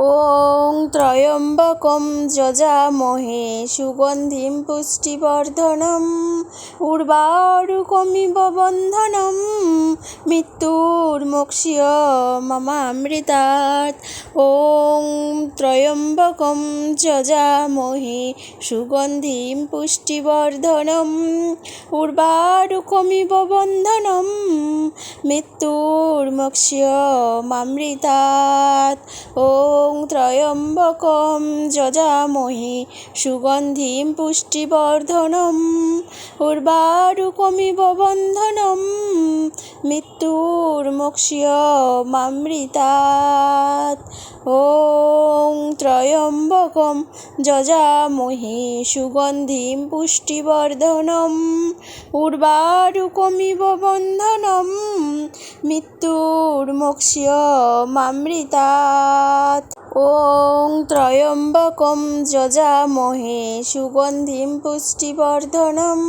ॐ त्र्यम्बकं यजामहे सुगन्धिं पुष्टिवर्धनम् उर्वारुकमिव बन्धनं मृत्युर्मोक्ष्यमामृतात्। ॐ त्र्यम्बकं यजामहे सुगन्धिं पुष्टिवर्धनम् उर्वारुकमिव बन्धनं मृत्युर्मोक्ष्यमामृतात्। ॐ त्र्यम्बकं यजामहे सुगन्धिं पुष्टिवर्धनम् उर्वारुकमिव बन्धनं मृत्युर्मोक्ष्यमामृतात्। ॐ त्र्यम्बकं यजामहे सुगन्धिं पुष्टिवर्धनम् उर्वारुकमिव बन्धनं मृत्युर्मोक्ष्यमामृतात्। ॐ त्र्यम्बकं यजामहे सुगन्धिं पुष्टिवर्धनम्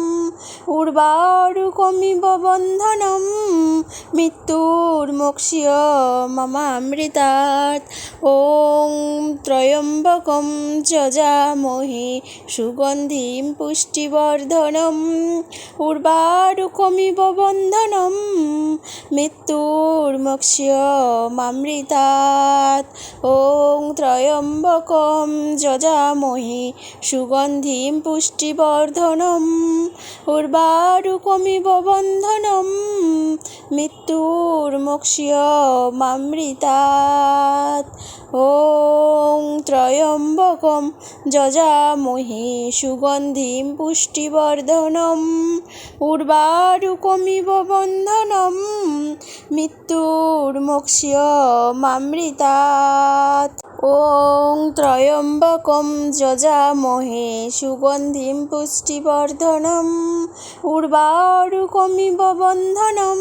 उर्वारुकमिव बन्धनं मृत्युर्मोक्ष्यमामृतात्। ॐ त्र्यम्बकं यजामहे सुगन्धिं पुष्टिवर्धनम् उर्वारुकमिव बन्धनं मृत्युर्मोक्ष्यमामृतात्। ॐ त्र्यम्बकं यजामहे सुगन्धिं पुष्टिवर्धनम् उर्वारुकमिव बन्धनं मृत्युर्मोक्ष्यमामृतात्। ॐ त्र्यम्बकं यजामहे सुगन्धिं पुष्टिवर्धनम् उर्वारुकमिव बन्धनं मृत्युर्मोक्ष्यमामृतात्। ॐ त्र्यम्बकं यजामहे सुगन्धिं पुष्टिवर्धनम् उर्वारुकमिव बन्धनं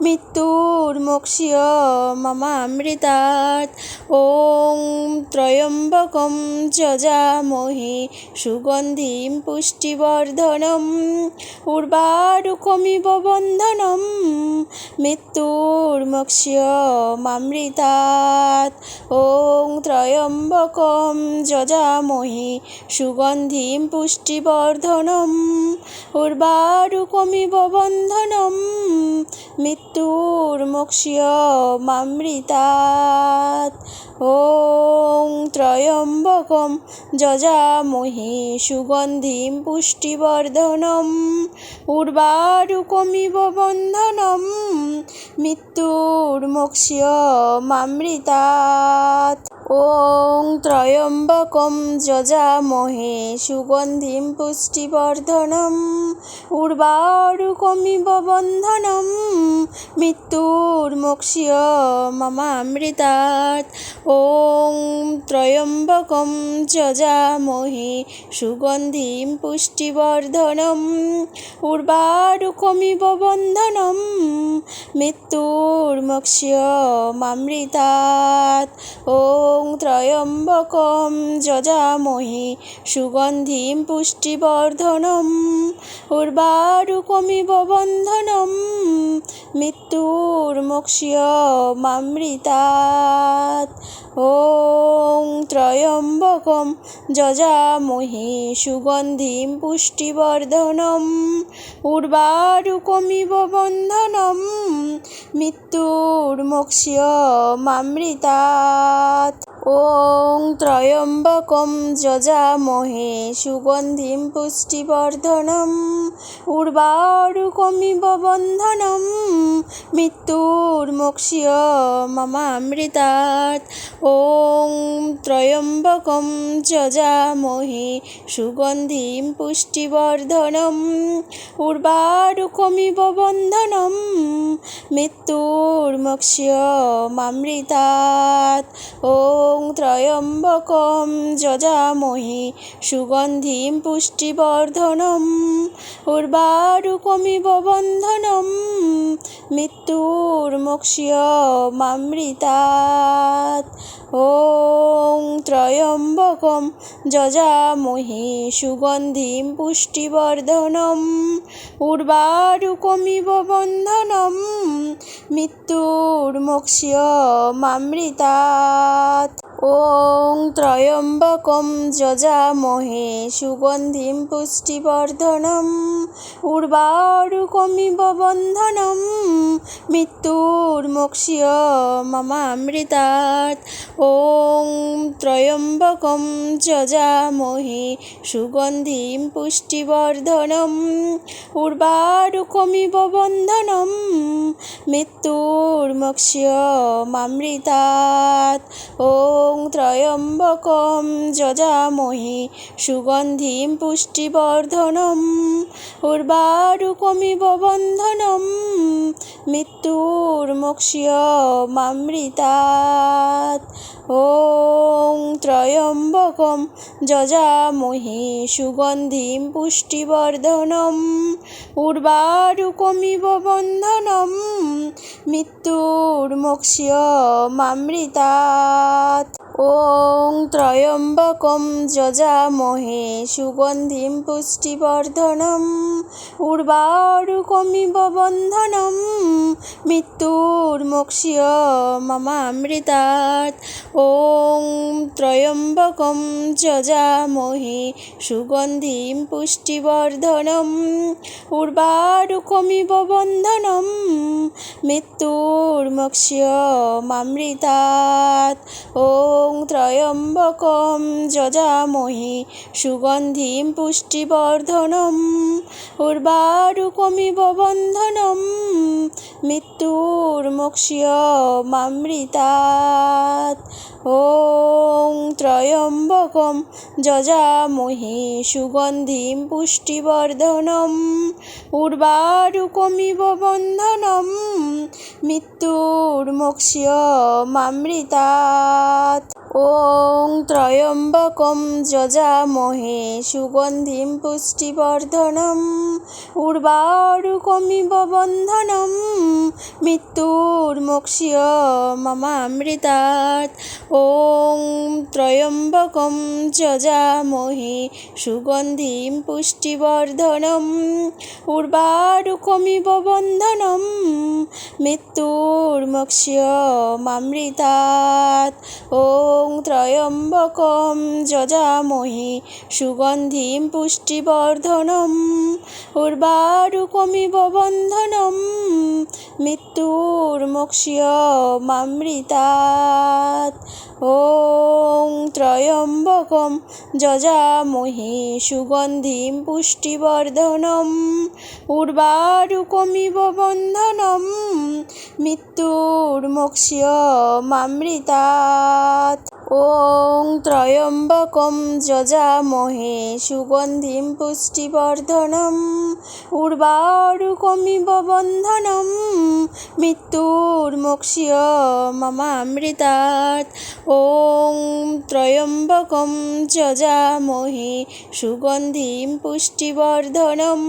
मृत्युर्मोक्ष्यमामृतात्। ॐ त्र्यम्बकं यजामहे सुगन्धिं पुष्टिवर्धनम् उर्वारुकमिव बन्धनं मृत्युर्मोक्ष्यमामृतात्। ॐ त्र्यम्बकं यजामहे सुगन्धिं पुष्टिवर्धनम् उर्वारुकमिव बन्धनं मृत्युर्मोक्ष्यमामृतात्। ॐ त्र्यम्बकं यजामहे सुगन्धिं पुष्टिवर्धनम् उर्वारुकमिव बन्धनं मृत्युर्मोक्ष्यमामृतात्। ॐ त्र्यम्बकं यजामहे सुगन्धिं पुष्टिवर्धनम् उर्वारुकमिव बन्धनं मृत्युर्मोक्ष्यमामृतात्। ॐ त्र्यम्बकं यजामहे सुगन्धिं पुष्टिवर्धनम् उर्वारुकमिव बन्धनं मृत्युर्मोक्ष्यमामृतात्। ॐ त्र्यम्बकं यजामहे सुगन्धिं पुष्टिवर्धनम् उर्वारुकमिव बन्धनं मृत्युर्मोक्ष्यमामृतात्। ॐ त्र्यम्बकं यजामहे सुगन्धिं पुष्टिवर्धनम् उर्वारुकमिव बन्धनं मृत्युर्मोक्ष्यमामृतात्। ॐ त्र्यम्बकं यजामहे सुगन्धिं पुष्टिवर्धनम् उर्वारुकमिव बन्धनं मृत्युर्मोक्ष्यमामृतात्। ॐ त्र्यम्बकं यजामहे सुगन्धिं पुष्टिवर्धनम् उर्वारुकमिव बन्धनं मृत्युर्मोक्ष्यमामृतात्। ॐ त्र्यम्बकं यजामहे सुगन्धिं पुष्टिवर्धनम् उर्वारुकमिव बन्धनं मृत्युर्मोक्ष्यमामृतात्। ॐ त्र्यम्बकं यजामहे सुगन्धिं पुष्टिवर्धनम् उर्वारुकमिव बन्धनं मृत्युर्मोक्ष्यमामृतात्। ॐ त्र्यम्बकं यजामहे सुगन्धिं पुष्टिवर्धनम् उर्वारुकमिव बन्धनं मृत्युर्मोक्ष्य ममामृतात्। ॐ त्र्यम्बकं यजामहे सुगन्धिं पुष्टिवर्धनम् उर्वारुकमिव बन्धनं मृत्युर्मोक्ष्य मामृतात्। ॐ त्र्यम्बकं यजामहे सुगन्धिं पुष्टिवर्धनम् उर्वारुकमिव बन्धनं मृत्युर्मोक्ष्य मामृतात्। ॐ त्र्यम्बकं यजामहे सुगन्धिं पुष्टिवर्धनम् उर्वारुकमिव बन्धनं मृत्युर्मोक्ष्य मामृतात्। ॐ त्र्यम्बकं यजामहे सुगन्धिं पुष्टिवर्धनम् उर्वारुकमिव बन्धनं मृत्युर्मोक्ष्य ममामृतात्। ॐ त्र्यम्बकं यजामहे सुगन्धिं पुष्टिवर्धनम् उर्वारुकमिव बन्धनं मृत्युर्मोक्ष्य मामृतात्। ॐ त्र्यम्बकं यजामहे सुगन्धिं पुष्टिवर्धनम् उर्वारुकमिव बन्धनं मृत्युर्मोक्ष्य मामृतात्। ॐ त्र्यम्बकं यजामहे सुगन्धिं पुष्टिवर्धनम् उर्वारुकमिव बन्धनं मृत्युर्मोक्ष्य मामृतात्। ॐ त्र्यम्बकं यजामहे सुगन्धिं पुष्टिवर्धनम् उर्वारुकमिव बन्धनं मृत्युर्मोक्ष्य ममामृतात्। ॐ त्र्यम्बकं यजामहे सुगन्धिं पुष्टिवर्धनम् उर्वारुकमिव बन्धनं मृत्युर्मोक्ष्य मामृतात्। ॐ त्र्यम्बकं यजामहे सुगन्धिं पुष्टिवर्धनम् उर्वारुकमिव बन्धनं मृत्युर्मोक्ष्य मामृतात्। ॐ त्र्यम्बकं यजामहे सुगन्धिं पुष्टिवर्धनम् उर्वारुकमिव बन्धनं मृत्युर्मोक्ष्य मामृतात्। ॐ त्र्यम्बकं यजामहे सुगन्धिं पुष्टिवर्धनम् उर्वारुकमिव बन्धनं मृत्युर्मोक्ष्य ममामृतात्। ॐ त्र्यम्बकं यजामहे सुगन्धिं पुष्टिवर्धनम्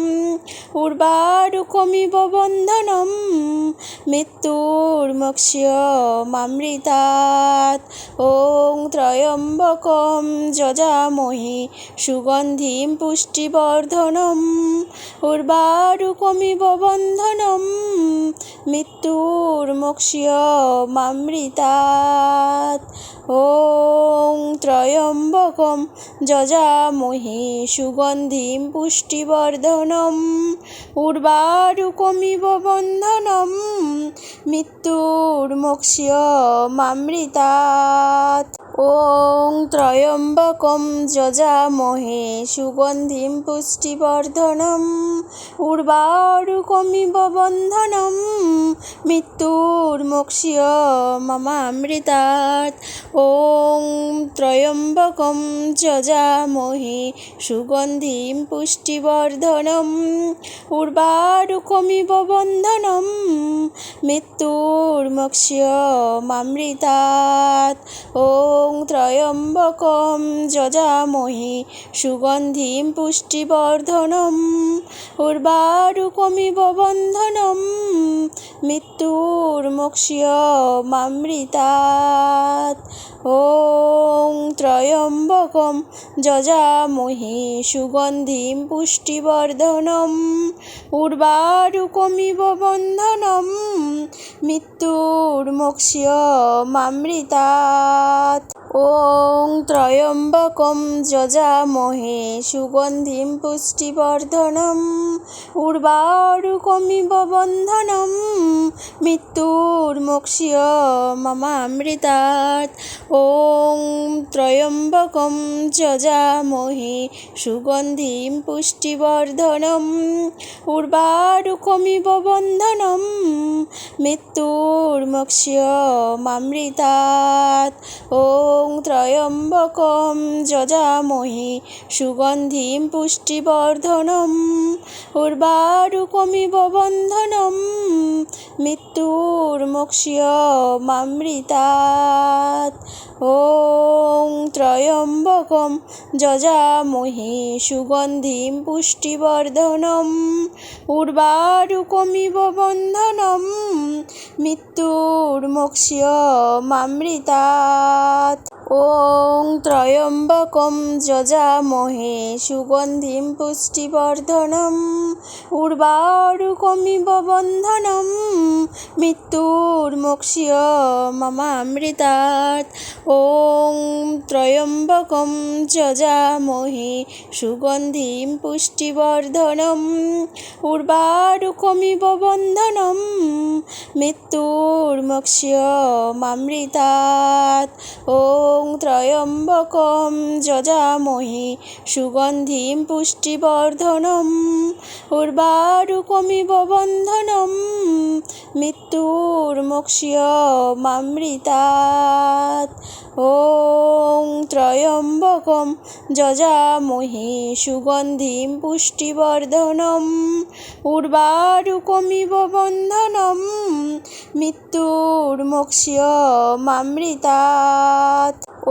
उर्वारुकमिव बन्धनं मृत्युर्मोक्ष्य मामृतात्। ॐ त्र्यम्बकं यजामहे सुगन्धिं पुष्टिवर्धनम् उर्वारुकमिव बन्धनं मृत्युर्मोक्ष्य मामृतात्। ॐ त्र्यम्बकं यजामहे सुगन्धिं पुष्टिवर्धनम् उर्वारुकमिव बन्धनं मृत्युर्मोक्ष्य मामृतात्। ॐ त्र्यम्बकं यजामहे सुगन्धिं पुष्टिवर्धनम् उर्वारुकमिव बन्धनं मृत्युर्मोक्ष्य ममामृतात्। ॐ त्र्यम्बकं यजामहे सुगन्धिं पुष्टिवर्धनम् उर्वारुकमिव बन्धनं मृत्युर्मोक्ष्य मामृतात्। ॐ त्र्यम्बकं यजामहे सुगन्धिं पुष्टिवर्धनम् उर्वारुकमिव बन्धनं मृत्युर्मोक्ष्य मामृतात्। ॐ त्र्यम्बकं यजामहे सुगन्धिं पुष्टिवर्धनम् उर्वारुकमिव बन्धनं मृत्युर्मोक्ष्य मामृतात्। ॐ त्र्यम्बकं যজামহে সুগন্ধিं পুষ্টিবর্ধনम् উর্বারুকমিব বন্ধনম মৃত্যুর্মোক্ষ্য মমামৃতাৎ। ॐ त्र्यम्बकं যজামহে সুগন্ধিं পুষ্টিবর্ধনम् উর্বারুকমিব বন্ধনম মৃত্যুর্মোক্ষ্য মমামৃতাৎ। ॐ त्र्यम्बकं যজামহে সুগন্ধিं পুষ্টিবর্ধনम् উর্বারুকমিব বন্ধনম মৃত্যুর্মোক্ষ্য মমামৃতাৎ। ॐ त्र्यम्बकं যজামহে সুগন্ধিं পুষ্টিবর্ধনम् উর্বারুকমিব বন্ধনম মৃত্যুর্মোক্ষ্য মমামৃতাৎ। ॐ त्र्यम्बकं যজামহে সুগন্ধিं পুষ্টিবর্ধনम् উর্বারুকমিব বন্ধনম মৃত্যুর্মোক্ষ্য মমামৃতাৎ। ॐ त्र्यम्बकं যজামহে সুগন্ধিं পুষ্টিবর্ধনम् উর্বারুকমিব বন্ধনম মৃত্যুর্মোক্ষ্য মমামৃতাৎ। ॐ त्र्यम्बकं যজামহে সুগন্ধিं পুষ্টিবর্ধনम् উর্বারুকমিব বন্ধনম মৃত্যুর্মোক্ষ্য মমামৃতাৎ। ॐ त्र्यम्बकं যজামহে সুগন্ধিं পুষ্টিবর্ধনम् উর্বারুকমিব বন্ধনম মৃত্যুর্মোক্ষ্য মমামৃতাৎ। ॐ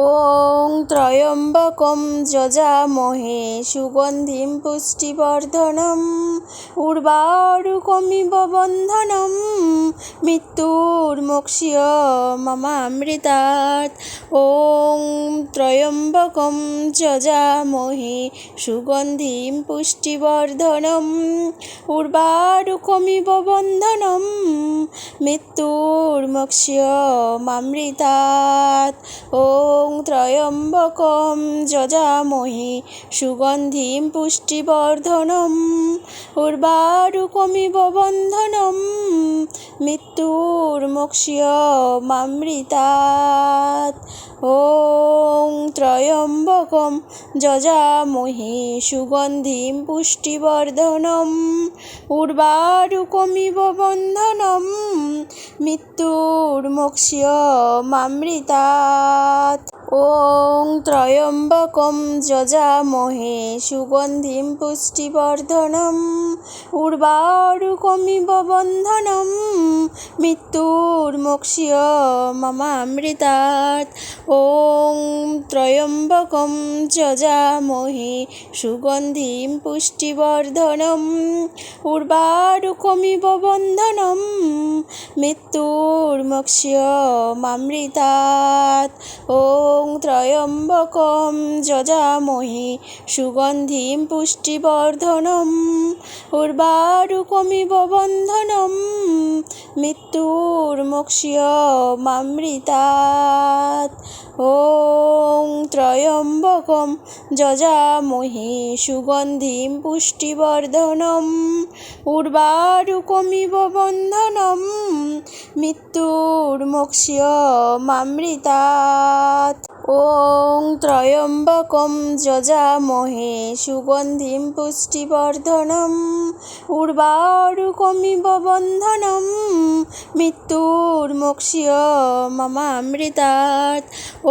त्र्यम्बकं যজামহে সুগন্ধিं পুষ্টিবর্ধনम् উর্বারুকমিব বন্ধনম মৃত্যুর্মোক্ষ্য মমামৃতাৎ। ॐ त्र्यम्बकं যজামহে সুগন্ধিं পুষ্টিবর্ধনम् উর্বারুকমিব বন্ধনম মৃত্যুর্মোক্ষ্য মমামৃতাৎ। ॐ त्र्यम्बकं যজামহে সুগন্ধিं পুষ্টিবর্ধনम् উর্বারুকমিব বন্ধনম মৃত্যুর্মোক্ষ্য মমামৃতাৎ। ॐ त्र्यम्बकं যজামহে সুগন্ধিं পুষ্টিবর্ধনम् উর্বারুকমিব বন্ধনম মৃত্যুর্মোক্ষ্য মমামৃতাৎ। ॐ त्र्यम्बकं যজামহে সুগন্ধিं পুষ্টিবর্ধনम् উর্বারুকমিব বন্ধনম মৃত্যুর্মোক্ষ্য মমামৃতাৎ। ॐ त्र्यम्बकं যজামহে সুগন্ধিं পুষ্টিবর্ধনम् উর্বারুকমিব বন্ধনম মৃত্যুর্মোক্ষ্য মমামৃতাৎ। ॐ त्र्यम्बकं যজামহে সুগন্ধিं পুষ্টিবর্ধনम् উর্বারুকমিব বন্ধনম মৃত্যুর্মোক্ষ্য মমামৃতাৎ। ॐ त्र्यम्बकं যজামহে সুগন্ধিं পুষ্টিবর্ধনम् উর্বারুকমিব বন্ধনম মৃত্যুর্মোক্ষ্য মমামৃতাৎ। ॐ त्र्यम्बकं যজামহে সুগন্ধিं পুষ্টিবর্ধনम् উর্বারুকমিব বন্ধনম মৃত্যুর্মোক্ষ্য মমামৃতাৎ। ॐ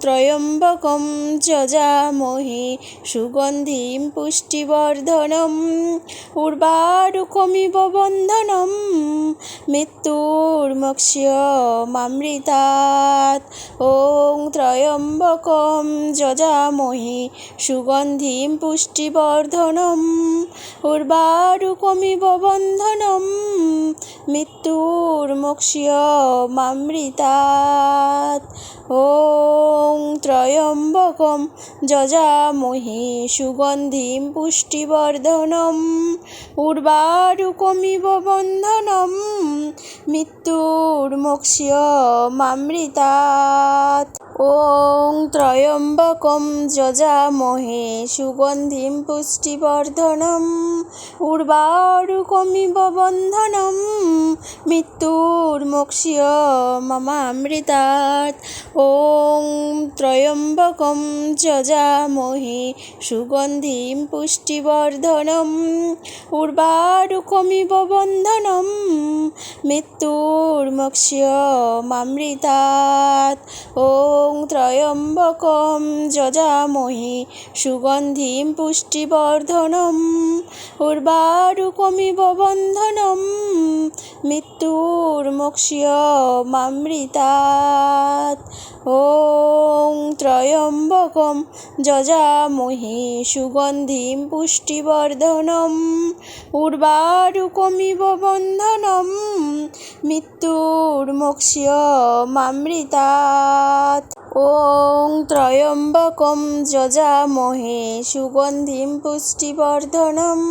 त्र्यम्बकं যজামহে সুগন্ধিं পুষ্টিবর্ধনम् উর্বারুকমিব বন্ধনম মৃত্যুর্মোক্ষ্য মমামৃতাৎ। ॐ त्र्यम्बकं যজামহে সুগন্ধিं পুষ্টিবর্ধনम् উর্বারুকমিব বন্ধনম মৃত্যুর্মোক্ষ্য মমামৃতাৎ। ॐ त्र्यम्बकं যজামহে সুগন্ধিं পুষ্টিবর্ধনम् উর্বারুকমিব বন্ধনম মৃত্যুর্মোক্ষ্য মমামৃতাৎ। ॐ त्र्यम्बकं यजामहे सुगन्धिं पुष्टिवर्धनम् उर्वारुकमिव बन्धनं मृत्युर्मोक्ष्यमामृतात्। ॐ त्र्यम्बकं यजामहे सुगन्धिं पुष्टिवर्धनम् उर्वारुकमिव बन्धनं मृत्युर्मोक्ष्यमामृतात्। ॐ त्र्यम्बकं यजामहे सुगन्धिं पुष्टिवर्धनम् उर्वारुकमिव बन्धनं मृत्युर्मोक्ष्यमामृतात्। ॐ त्र्यम्बकं यजामहे सुगन्धिं पुष्टिवर्धनम् उर्वारुकमिव बन्धनं मृत्युर्मोक्ष्यमामृतात्। ॐ त्र्यम्बकं यजामहे सुगन्धिं पुष्टिवर्धनम्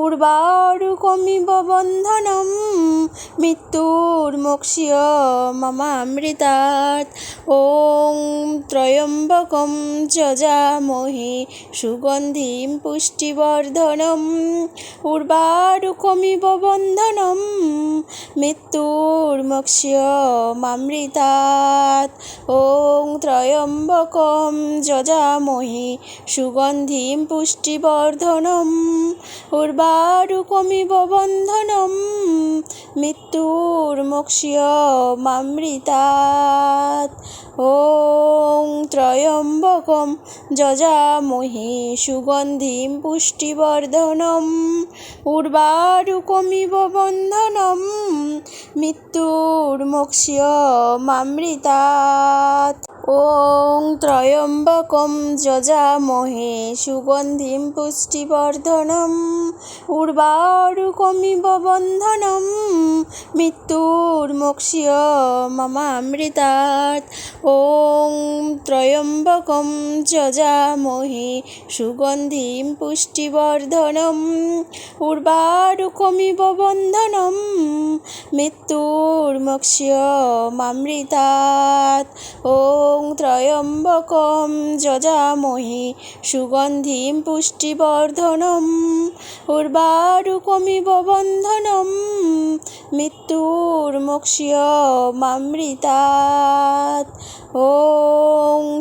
उर्वारुकमिव बन्धनं मृत्युर्मोक्ष्यमामृतात्। ॐ त्र्यम्बकं यजामहे सुगन्धिं पुष्टिवर्धनम् उर्वारुकमिव बन्धनं मृत्युर्मोक्ष्यमामृतात्। ॐ त्र्यम्बकं यजामहे सुगन्धिं पुष्टिवर्धनम् उर्वारुकमिव बन्धनं मृत्युर्मोक्ष्यमामृतात्। ॐ त्र्यम्बकं यजामहे सुगन्धिं पुष्टिवर्धनम् उर्वारुकमिव बन्धनं मृत्युर्मोक्ष्यमामृतात्। ॐ त्र्यम्बकं यजामहे सुगन्धिं पुष्टिवर्धनम् उर्वारुकमिव बन्धनं मृत्युर्मोक्ष्यमामृतात्। ॐ त्र्यम्बकं यजामहे सुगन्धिं पुष्टिवर्धनम् उर्वारुकमिव बन्धनं मृत्युर्मोक्ष्यमामृतात्। ॐ त्र्यम्बकं यजामहे सुगन्धिं पुष्टिवर्धनम् उर्वारुकमिव बन्धनं मृत्युर्मोक्ष्यमामृतात्। ॐ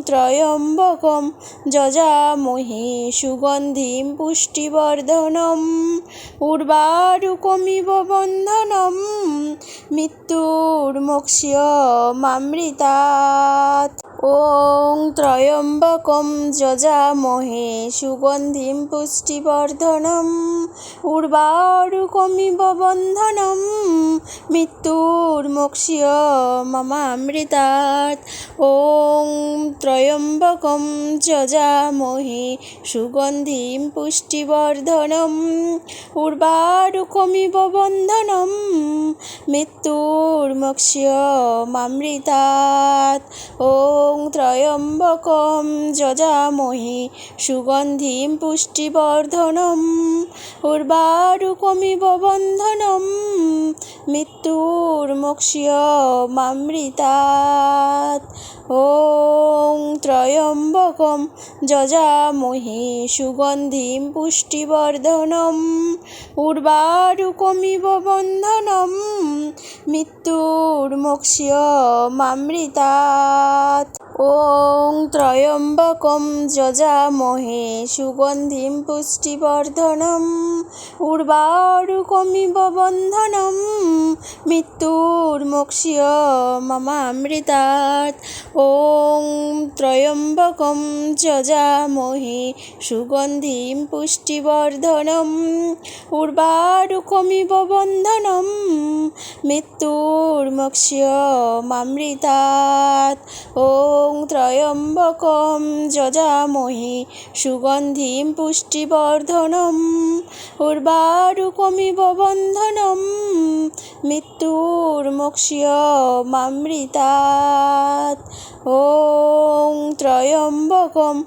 त्र्यम्बकं यजामहे सुगन्धिं पुष्टिवर्धनम् उर्वारुकमिव बन्धनं मृत्युर्मोक्ष्यमामृतात्। ॐ त्र्यम्बकं यजामहे सुगन्धिं पुष्टिवर्धनम् उर्वारुकमिव बन्धनं मृत्युर्मोक्ष्यमामृतात्। ॐ त्र्यम्बकं यजामहे सुगन्धिं पुष्टिवर्धनम् उर्वारुकमिव बन्धनं मृत्युर्मोक्ष्यमामृतात्। ॐ त्र्यम्बकं यजामहे सुगन्धिं पुष्टिवर्धनम् उर्वारुकमिव बन्धनं मृत्युर्मोक्ष्यमामृतात्। ॐ त्र्यम्बकं यजामहे सुगन्धिं पुष्टिवर्धनम् उर्वारुकमिव बन्धनं मृत्युर्मोक्ष्यमामृतात्। ॐ त्र्यम्बकं यजामहे सुगन्धिं पुष्टिवर्धनम् उर्वारुकमिव बन्धनं मृत्युर्मोक्ष्यमामृतात्। ॐ त्र्यम्बकं यजामहे सुगन्धिं पुष्टिवर्धनम् उर्वारुकमिव बन्धनं मृत्युर्मोक्ष्यमामृतात्। ॐ त्र्यम्बकं यजामहे सुगन्धिं पुष्टिवर्धनम् उर्वारुकमिव बन्धनं मृत्युर्मोक्ष्यमामृतात्। ॐ त्र्यम्बकं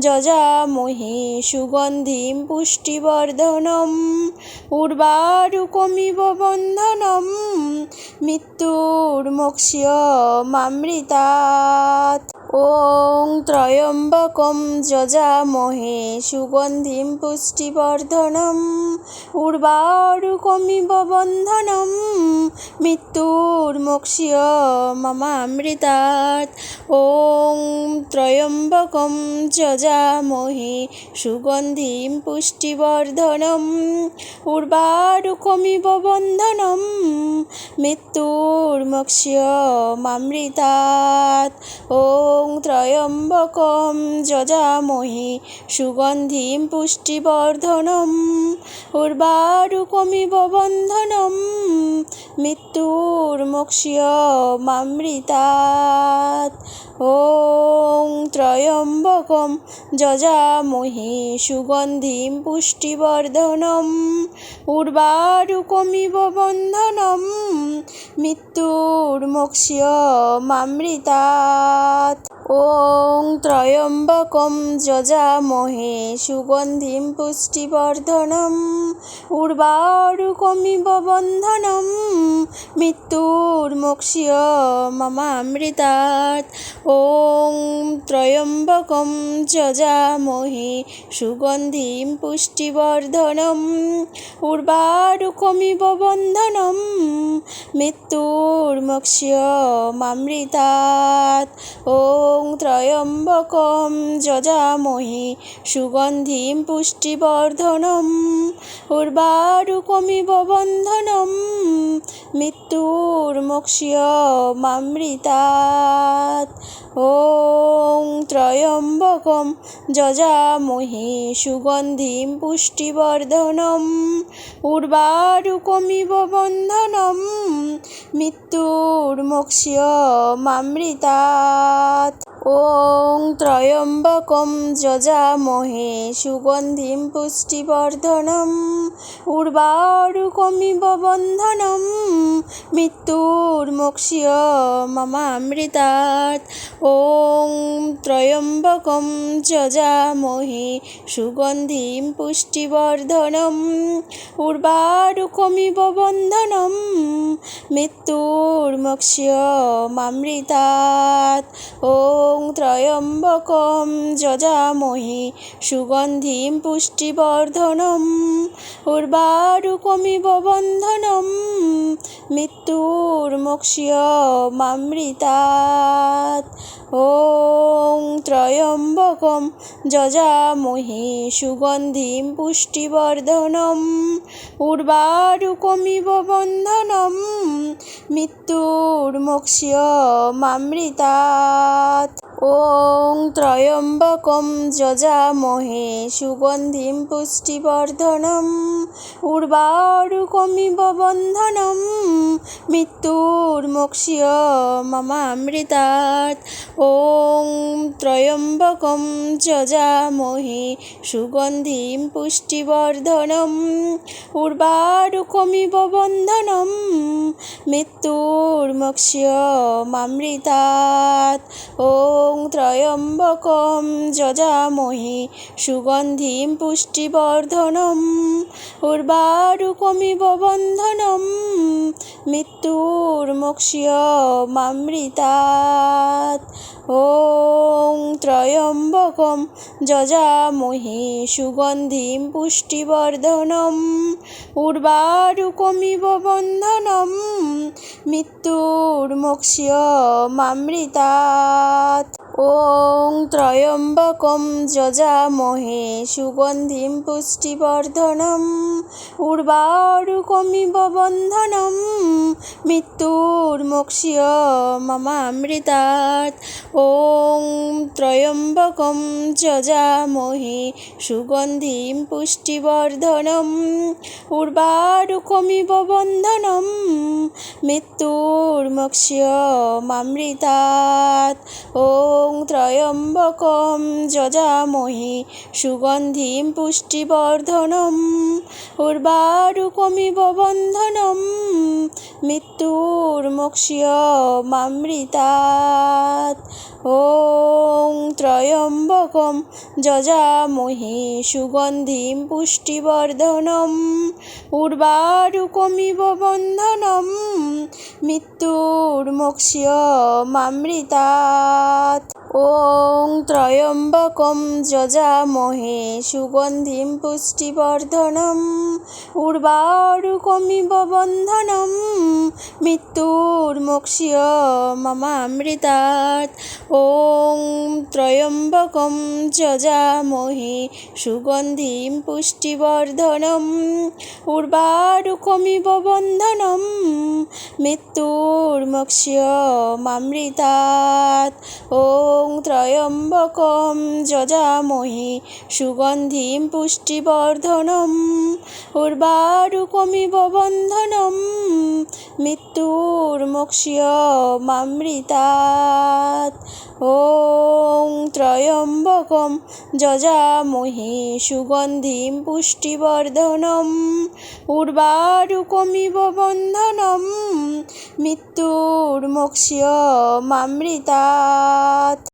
यजामहे सुगन्धिं पुष्टिवर्धनम् उर्वारुकमिव बन्धनं मृत्युर्मोक्ष्यमामृतात्। ॐ त्र्यम्बकं यजामहे सुगन्धिं पुष्टिवर्धनम् उर्वारुकमिव बन्धनं मृत्युर्मोक्ष्यमामृतात्। ॐ त्र्यम्बकं यजामहे सुगन्धिं पुष्टिवर्धनम् उर्वारुकमिव बन्धनं मृत्युर्मोक्ष्यमामृतात्। ॐ त्र्यम्बकं यजामहे सुगन्धिं पुष्टिवर्धनम् उर्वारुकमिव बन्धनं मृत्युर्मोक्ष्यमामृतात्। ॐ त्र्यम्बकं यजामहे सुगन्धिं पुष्टिवर्धनम् उर्वारुकमिव बन्धनं मृत्युर्मोक्ष्यमामृतात्। ॐ त्र्यम्बकं यजामहे सुगन्धिं पुष्टिवर्धनम् उर्वारुकमिव बन्धनं मृत्युर्मोक्ष्यमामृतात्। ॐ त्र्यम्बकं यजामहे सुगन्धिं पुष्टिवर्धनम् उर्वारुकमिव बन्धनं मृत्युर्मोक्ष्यमामृतात्। ॐ त्र्यम्बकं यजामहे सुगन्धिं पुष्टिवर्धनम् उर्वारुकमिव बन्धनं मृत्युर्मोक्ष्यमामृतात्। ॐ त्र्यम्बकं यजामहे सुगन्धिं पुष्टिवर्धनम् उर्वारुकमिव बन्धनं मृत्युर्मोक्ष्यमामृतात्। ॐ त्र्यम्बकं यजामहे सुगन्धिं पुष्टिवर्धनम् उर्वारुकमिव बन्धनं मृत्युर्मोक्ष्यमामृतात्। ॐ त्र्यम्बकं यजामहे सुगन्धिं पुष्टिवर्धनम् उर्वारुकमिव बन्धनं मृत्युर्मोक्ष्यमामृतात्। ॐ त्र्यम्बकं यजामहे सुगन्धिं पुष्टिवर्धनम् उर्वारुकमिव बन्धनं मृत्युर्मोक्ष्यमामृतात्। ॐ त्र्यम्बकं यजामहे सुगन्धिं पुष्टिवर्धनम् उर्वारुकमिव बन्धनं मृत्युर्मोक्ष्यमामृतात्। ॐ त्र्यम्बकं यजामहे सुगन्धिं पुष्टिवर्धनम् उर्वारुकमिव बन्धनं मृत्युर्मोक्ष्यमामृतात्। ॐ त्र्यम्बकं यजामहे सुगन्धिं पुष्टिवर्धनम् उर्वारुकमिव बन्धनं मृत्युर्मोक्ष्यमामृतात्। ॐ त्र्यम्बकं यजामहे सुगन्धिं पुष्टिवर्धनम् उर्वारुकमिव बन्धनं मृत्युर्मोक्ष्यमामृतात्। ॐ त्र्यम्बकं यजामहे सुगन्धिं पुष्टिवर्धनम् उर्वारुकमिव बन्धनं मृत्युर्मोक्ष्यमामृतात्। ॐ त्र्यम्बकं यजामहे सुगन्धिं पुष्टिवर्धनम् उर्वारुकमिव बन्धनं मृत्युर्मोक्ष्यमामृतात्। ॐ त्र्यम्बकं यजामहे सुगन्धिं पुष्टिवर्धनम् उर्वारुकमिव बन्धनं मृत्युर्मोक्ष्यमामृतात्। ॐ त्र्यम्बकं यजामहे सुगन्धिं पुष्टिवर्धनम् उर्वारुकमिव बन्धनं मृत्युर्मोक्ष्यमामृतात्। ॐ त्र्यम्बकं यजामहे सुगन्धिं पुष्टिवर्धनम् उर्वारुकमिव बन्धनं मृत्युर्मोक्ष्यमामृतात्। ॐ त्र्यम्बकं यजामहे सुगन्धिं पुष्टिवर्धनम् उर्वारुकमिव बन्धनं मृत्युर्मोक्ष्यमामृतात्। ॐ त्र्यम्बकं यजामहे सुगन्धिं पुष्टिवर्धनम् उर्वारुकमिव बन्धनं मृत्युर्मोक्ष्यमामृतात्। ॐ त्र्यम्बकं यजामहे सुगन्धिं पुष्टिवर्धनम् उर्वारुकमिव बन्धनं मृत्युर्मोक्ष्यमामृतात्। ॐ त्र्यम्बकं यजामहे सुगन्धिं पुष्टिवर्धनम् उर्वारुकमिव बन्धनं मृत्युर्मोक्ष्यमामृतात्।